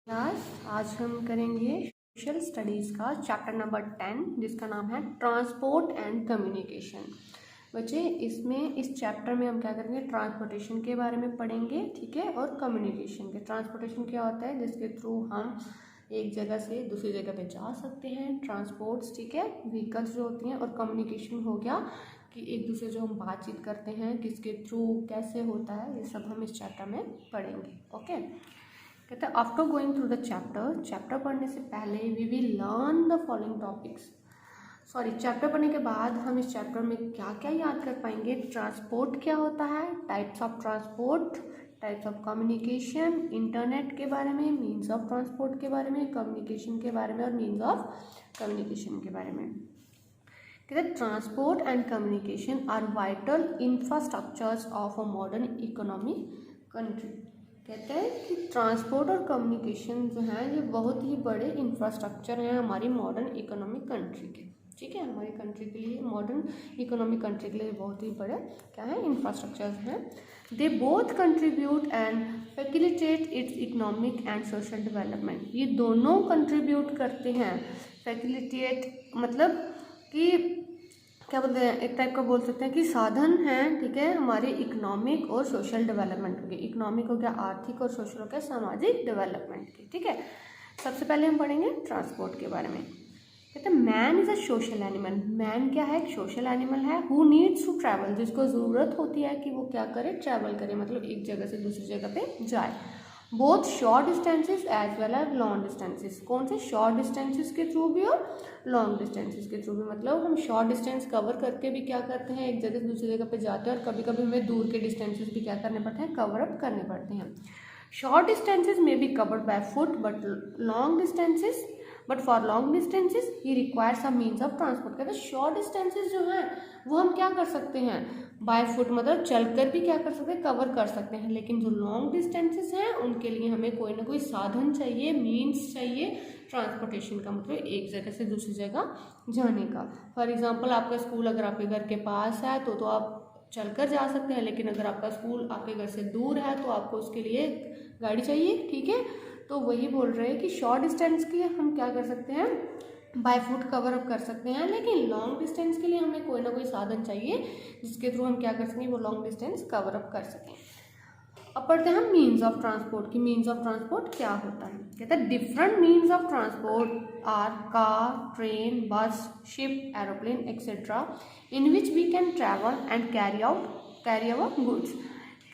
Class आज हम करेंगे सोशल स्टडीज़ का चैप्टर नंबर 10 जिसका नाम है ट्रांसपोर्ट एंड कम्युनिकेशन। बच्चे इसमें इस चैप्टर में हम क्या करेंगे, ट्रांसपोर्टेशन के बारे में पढ़ेंगे, ठीक है, और कम्युनिकेशन के। ट्रांसपोर्टेशन क्या होता है, जिसके थ्रू हम एक जगह से दूसरी जगह पे जा सकते हैं, ट्रांसपोर्ट्स, ठीक है, व्हीकल्स जो होती हैं। और कम्युनिकेशन हो गया कि एक दूसरे जो हम बातचीत करते हैं किसके थ्रू, कैसे होता है, ये सब हम इस चैप्टर में पढ़ेंगे। ओके, कहते हैं after going through the chapter पढ़ने से पहले we will learn the following topics. Chapter पढ़ने के बाद हम इस चैप्टर में क्या क्या याद कर पाएंगे। ट्रांसपोर्ट क्या होता है, types of transport, types of communication, internet के बारे में, मीन्स ऑफ ट्रांसपोर्ट के बारे में, कम्युनिकेशन के बारे में और मीन्स ऑफ कम्युनिकेशन के बारे में। कहते हैं transport and communication are vital infrastructures of a modern economy country. कहते हैं कि ट्रांसपोर्ट और कम्युनिकेशन जो है ये बहुत ही बड़े इंफ्रास्ट्रक्चर हैं हमारी मॉडर्न इकोनॉमिक कंट्री के, ठीक है, हमारी कंट्री के लिए, मॉडर्न इकोनॉमिक कंट्री के लिए बहुत ही बड़े क्या है, इंफ्रास्ट्रक्चर्स हैं। They both contribute and facilitate it's economic and social development. ये दोनों कंट्रीब्यूट करते हैं, फैसिलिटेट मतलब कि क्या बोलते हैं, एक टाइप का बोल सकते हैं कि साधन हैं, ठीक है, हमारे इकोनॉमिक और सोशल डेवलपमेंट के। इकोनॉमिक हो गया आर्थिक और सोशल हो गया सामाजिक डेवलपमेंट के, ठीक है। सबसे पहले हम पढ़ेंगे ट्रांसपोर्ट के बारे में। कहते हैं man is a social animal. Man क्या है, एक सोशल एनिमल है। हु नीड्स टू ट्रैवल, जिसको ज़रूरत होती है कि वो क्या करे, ट्रैवल करे, मतलब एक जगह से दूसरी जगह पे जाए। Both short distances as well as long distances. कौन से, शॉर्ट डिस्टेंसेज के थ्रू भी और लॉन्ग डिस्टेंसेज के थ्रू भी। मतलब हम शॉर्ट डिस्टेंस कवर करके भी क्या करते हैं, एक जगह से दूसरी जगह पे जाते हैं, और कभी कभी हमें दूर के डिस्टेंसेज भी क्या करने पड़ते हैं, कवर अप करने पड़ते हैं। शॉर्ट डिस्टेंसेज में be covered by foot but for long distances he require some means of transport. कहते हैं शॉर्ट डिस्टेंसेज जो हैं वो हम क्या कर सकते हैं, बाय फुट मतलब चलकर भी क्या कर सकते हैं, कवर कर सकते हैं। लेकिन जो लॉन्ग डिस्टेंसेस हैं उनके लिए हमें कोई ना कोई साधन चाहिए, मीन्स चाहिए। ट्रांसपोर्टेशन का मतलब एक जगह से दूसरी जगह जाने का। फॉर एग्जांपल आपका स्कूल अगर आपके घर के पास है तो आप चलकर जा सकते हैं, लेकिन अगर आपका स्कूल आपके घर से दूर है तो आपको उसके लिए गाड़ी चाहिए, ठीक है। तो वही बोल रहे हैं कि शॉर्ट डिस्टेंस के लिए हम क्या कर सकते हैं, बाय फुट कवर अप कर सकते हैं, लेकिन लॉन्ग डिस्टेंस के लिए हमें कोई ना कोई साधन चाहिए जिसके थ्रू हम क्या कर सकें, वो लॉन्ग डिस्टेंस कवर अप कर सकें। अब पढ़ते हैं हम मीन्स ऑफ ट्रांसपोर्ट की। मीन्स ऑफ ट्रांसपोर्ट क्या होता है। कहते हैं different means of transport are car, train, bus, ship, aeroplane etcetera in which we can travel and carry our goods.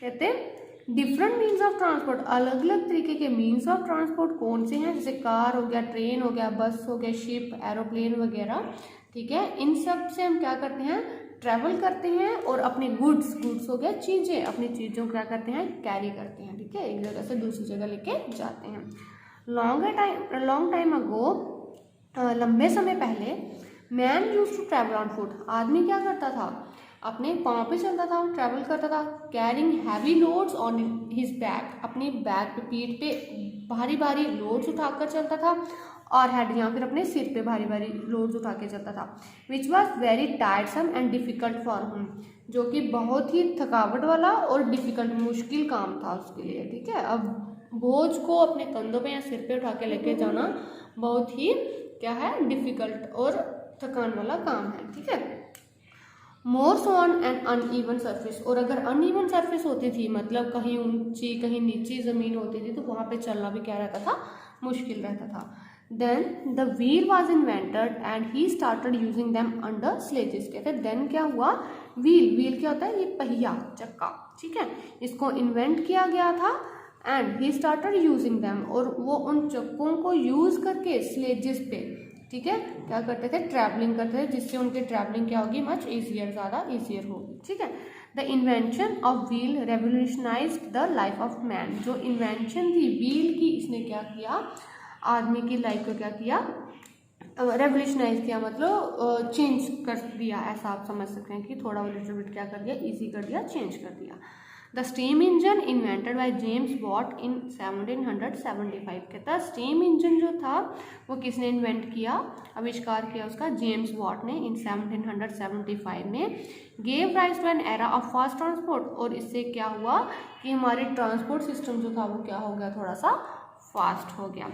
कहते हैं डिफरेंट मीन्स ऑफ ट्रांसपोर्ट, अलग अलग तरीके के मीन्स ऑफ ट्रांसपोर्ट कौन से हैं, जैसे कार हो गया, ट्रेन हो गया, बस हो गया, शिप, एरोप्लेन वगैरह, ठीक है। इन सब से हम क्या करते हैं, ट्रैवल करते हैं, और अपने गुड्स हो गया चीज़ें, अपनी चीज़ों को क्या करते हैं, कैरी करते हैं, ठीक है, एक जगह से दूसरी जगह लेके जाते हैं। लॉन्ग टाइम अगो, लंबे समय पहले, man use to travel on foot. आदमी क्या करता था, अपने पाँव पे चलता था, ट्रैवल करता था। Carrying heavy loads on his back, अपनी बैक पे, पीठ पे भारी भारी लोड्स उठाकर चलता था, और हेड या फिर अपने सिर पे भारी भारी लोड्स उठा के चलता था। Which was very टायरसम and difficult for him, जो कि बहुत ही थकावट वाला और डिफिकल्ट, मुश्किल काम था उसके लिए, ठीक है। अब बोझ को अपने कंधों पे या सिर पे उठा के लेके जाना बहुत ही क्या है, डिफिकल्ट और थकान वाला काम है, ठीक है। मोर्स ऑन एंड अनइवन सरफेस, और अगर अनइवन सरफेस होती थी, मतलब कहीं ऊंची कहीं नीची ज़मीन होती थी, तो वहाँ पे चलना भी क्या रहता था, मुश्किल रहता था। Then the wheel was invented and he started using them under sledges. कहते हैं देन क्या हुआ, व्हील क्या होता है, ये पहिया, चक्का, ठीक है, इसको इन्वेंट किया गया था। And he started using them, और वो उन चक्कों को यूज़ करके स्लेजेस पे, ठीक है, क्या करते थे, ट्रैवलिंग करते थे, जिससे उनकी ट्रैवलिंग क्या होगी, मच ईजियर, ज़्यादा ईजियर होगी, ठीक है। The invention of wheel revolutionised the life of man. जो इन्वेंशन थी व्हील की, इसने क्या किया, आदमी की लाइफ को क्या किया, रेवोल्यूशनाइज किया, मतलब चेंज कर दिया, ऐसा आप समझ सकते हैं कि थोड़ा लिटिल बिट क्या कर दिया, ईजी कर दिया, चेंज कर दिया। The steam engine invented by James Watt इन 1775। कहता है स्टीम इंजन जो था वो किसने इन्वेंट किया, आविष्कार किया उसका, जेम्स वॉट ने इन 1775 में। Gave rise to an era of fast transport, और इससे क्या हुआ कि हमारे ट्रांसपोर्ट सिस्टम जो था वो क्या हो गया, थोड़ा सा फास्ट हो गया।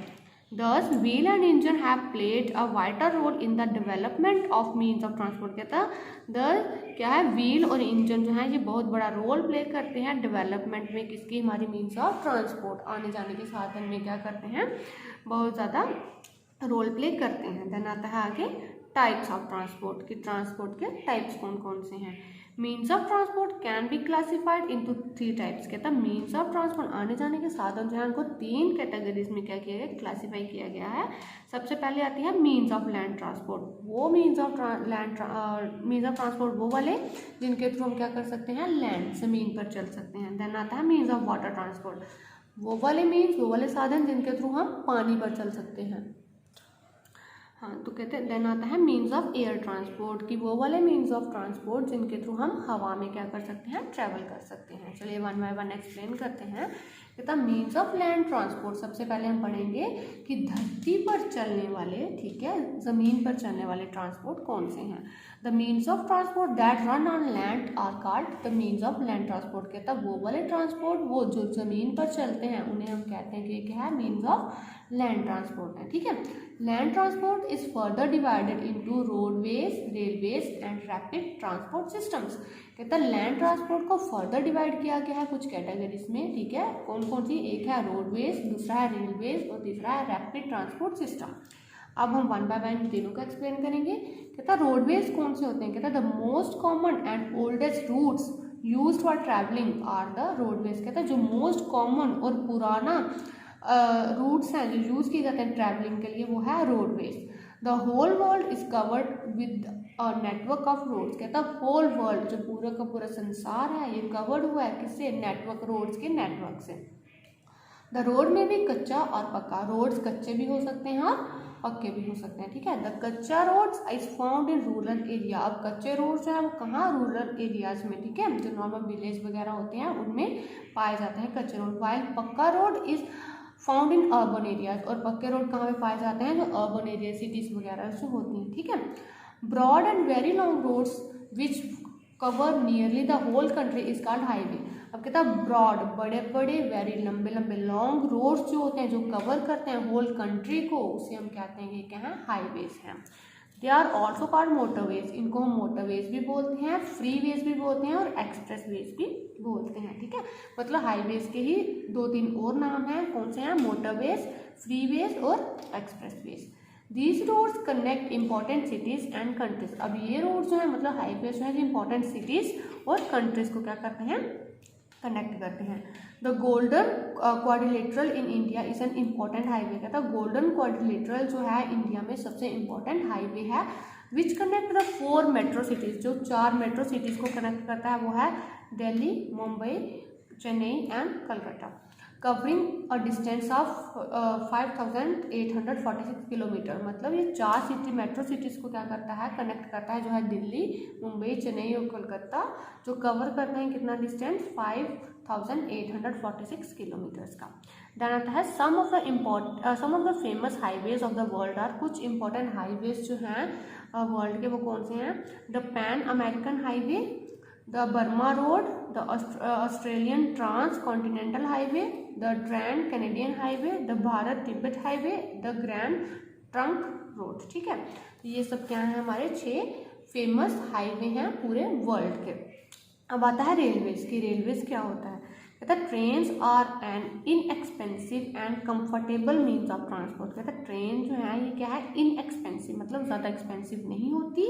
Thus wheel and engine have played a vital role in the development of means of transport। कहता the क्या है, व्हील और इंजन जो है ये बहुत बड़ा रोल प्ले करते हैं डेवलपमेंट में, किसकी, हमारी मीन्स ऑफ ट्रांसपोर्ट, आने जाने के साधन में क्या करते हैं, बहुत ज़्यादा रोल प्ले करते हैं। देन आता है आगे टाइप्स ऑफ ट्रांसपोर्ट, कि ट्रांसपोर्ट के टाइप्स कौन कौन से हैं। Means of transport can be classified into 3 types. कहता है मीन्स ऑफ ट्रांसपोर्ट, आने जाने के साधन जो है उनको 3 कैटेगरीज में क्या किया गया, क्लासीफाई किया गया है। सबसे पहले आती है मीन्स ऑफ लैंड ट्रांसपोर्ट, वो मीन्स ऑफ ट्रांसपोर्ट वो वाले जिनके थ्रू हम क्या कर सकते हैं, लैंड, जमीन पर चल सकते हैं। देन आता है मीन्स ऑफ वाटर ट्रांसपोर्ट, वो वाले साधन जिनके थ्रू हम पानी पर चल सकते हैं। हाँ, तो कहते हैं देन आता है मीन्स ऑफ एयर ट्रांसपोर्ट, कि वो वाले मीन्स ऑफ ट्रांसपोर्ट जिनके थ्रू हम हवा में क्या कर सकते हैं, ट्रैवल कर सकते हैं। चलिए 1 बाय 1 एक्सप्लेन करते हैं। कहता मीन्स ऑफ लैंड ट्रांसपोर्ट, सबसे पहले हम पढ़ेंगे कि धरती पर चलने वाले, ठीक है, ज़मीन पर चलने वाले ट्रांसपोर्ट कौन से हैं। The means of transport that run on land are called the means of land transport. कहता वो वाले ट्रांसपोर्ट वो जो ज़मीन पर चलते हैं उन्हें हम कहते हैं कि क्या है, मीन्स ऑफ लैंड ट्रांसपोर्ट है। ठीक है, land transport is further divided into roadways, railways and rapid transport systems. कहता है लैंड ट्रांसपोर्ट को फर्दर डिवाइड किया गया है कुछ कैटेगरीज में। ठीक है, कौन कौन सी, एक है रोडवेज, दूसरा है रेलवेज और तीसरा है रैपिड ट्रांसपोर्ट सिस्टम। अब हम 1 बाय 1 तीनों को एक्सप्लेन करेंगे। कहता रोडवेज कौन से होते हैं, कहता the most common and oldest routes used for travelling are the roadways. कहता है जो मोस्ट कॉमन और पुराना रूट्स हैं जो यूज़ किए जाते हैं ट्रैवलिंग के लिए वो है roadways. The whole world is covered with a network of roads. कहता है होल वर्ल्ड, जो पूरा का पूरा संसार है ये कवर्ड हुआ है किससे, नेटवर्क, रोड्स के नेटवर्क से। द रोड में भी कच्चा और पक्का, रोड्स कच्चे भी हो सकते हैं और पक्के भी हो सकते हैं। ठीक है, the kachcha roads is found in rural area. अब कच्चे रोड्स जो है वो कहाँ, रूरल एरियाज में, ठीक है, जो नॉर्मल विलेज वगैरह होते हैं उनमें पाए जाते हैं कच्चे रोड। वाइल पक्का road is found in urban areas, और पक्के रोड कहाँ पे पाए जाते हैं, जो अर्बन एरिया, सिटीज वगैरह से होती हैं। ठीक है, broad and very long roads which cover nearly the whole country is called highway. अब कहता है ब्रॉड, बड़े बड़े, वेरी लंबे लंबे, लॉन्ग रोड्स जो होते हैं जो कवर करते हैं होल कंट्री को, उसे हम कहते हैं कि क्या है, हाईवेज हैं। They are also called motorways, इनको हम मोटरवेज भी बोलते हैं, फ्री वेज भी बोलते हैं और एक्सप्रेस वेज भी बोलते हैं। ठीक है, मतलब हाईवेज के ही 2-3 और नाम हैं, कौन से हैं, मोटरवेज, फ्री वेज और expressways. These roads connect important cities and countries. अब ये रोड्स जो है मतलब हाईवेज जो है जो इंपॉर्टेंट सिटीज और कंट्रीज को क्या करते हैं, कनेक्ट करते हैं। The golden quadrilateral in India is an important highway. कहता है गोल्डन क्वाड्रिलेटरल जो है इंडिया में सबसे इम्पॉर्टेंट हाईवे है। Which connect the 4 metro cities, जो 4 मेट्रो सिटीज को कनेक्ट करता है वो है Delhi, Mumbai, Chennai and Calcutta, covering a distance of 5846 kilometre. मतलब ये 4 सिटी, मेट्रो सिटीज को क्या करता है, कनेक्ट करता है, जो है दिल्ली, मुंबई, चेन्नई और कलकत्ता, जो कवर करते हैं कितना डिस्टेंस, 5846 किलोमीटर्स का। देन आता है some of the famous highways of the world are. कुछ इंपॉर्टेंट हाईवेज जो हैं वर्ल्ड के वो कौन से हैं, the Pan American Highway, the Burma Road, the Australian Trans Continental Highway, the Trans Canadian Highway, the Bharat Tibet Highway, the Grand Trunk Road. ठीक है, तो ये सब क्या है, हमारे 6 फेमस हाईवे हैं पूरे वर्ल्ड के। अब आता है रेलवेज की। रेलवेज क्या होता है, कहता है trains are an inexpensive and comfortable means of transport. कहता है ट्रेन जो है ये क्या है, इनएक्सपेंसिव, मतलब ज़्यादा एक्सपेंसिव नहीं होती,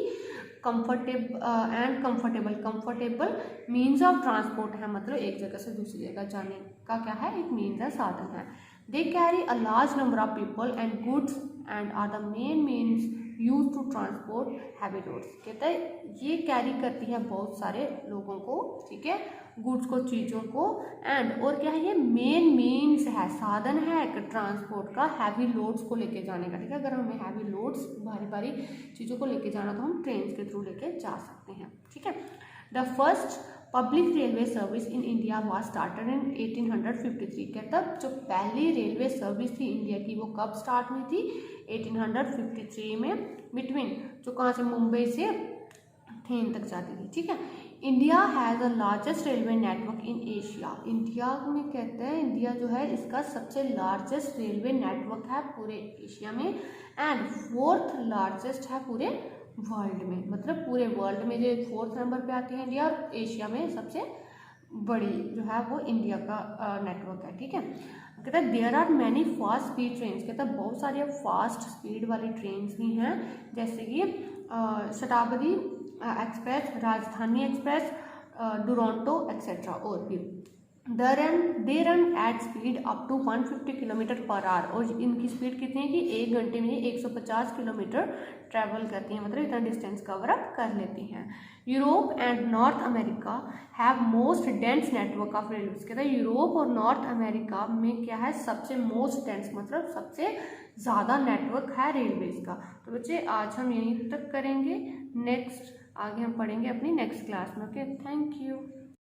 कंफर्टेबल मीन्स ऑफ ट्रांसपोर्ट है, मतलब एक जगह से दूसरी जगह जाने का क्या है, एक मीन्स है, साधन है। They carry a large number of people and goods and are the main means use to transport heavy roads. कहता है ये कैरी करती है बहुत सारे लोगों को, ठीक है, गुड्स को, चीज़ों को, एंड और क्या है, ये मेन मीन्स है, साधन है ट्रांसपोर्ट का हैवी लोड्स को लेके जाने का। ठीक है, अगर हमें हैवी लोड्स, भारी भारी चीज़ों को लेके जाना तो हम ट्रेन के थ्रू लेके जा सकते हैं। ठीक है, the first public railway service in India was started in 1853 के। तब जो पहली रेलवे सर्विस थी इंडिया की वो कब स्टार्ट हुई थी, 1853 में, बिटवीन, जो कहाँ से, मुंबई से ट्रेन तक जाती थी। ठीक है, India has the largest railway network in Asia. India में कहते हैं इंडिया जो है इसका सबसे लार्जेस्ट रेलवे नेटवर्क है पूरे एशिया में, एंड 4th लार्जेस्ट है पूरे वर्ल्ड में। मतलब पूरे वर्ल्ड में जो 4th नंबर पे आती है इंडिया, और एशिया में सबसे बड़ी जो है वो इंडिया का नेटवर्क है। ठीक है, कहता है there are many fast speed trains. कहता है बहुत सारी फास्ट स्पीड वाली ट्रेन्स भी हैं, जैसे कि शताब्दी एक्सप्रेस, राजधानी एक्सप्रेस, डुरंटो एक्सेट्रा। और भी they run at speed up to 150 kilometre per hour. और इनकी स्पीड कितनी है कि 1 घंटे में 150 किलोमीटर ट्रैवल करती हैं, मतलब इतना डिस्टेंस कवर अप कर लेती हैं। Europe and north America have most dense network of railways. कहते हैं यूरोप और नॉर्थ अमेरिका में क्या है, सबसे मोस्ट डेंस मतलब सबसे ज़्यादा नेटवर्क है रेलवेज का। तो बच्चे आज हम यहीं तक करेंगे, नेक्स्ट आगे हम पढ़ेंगे अपनी नेक्स्ट क्लास में। Okay, thank you.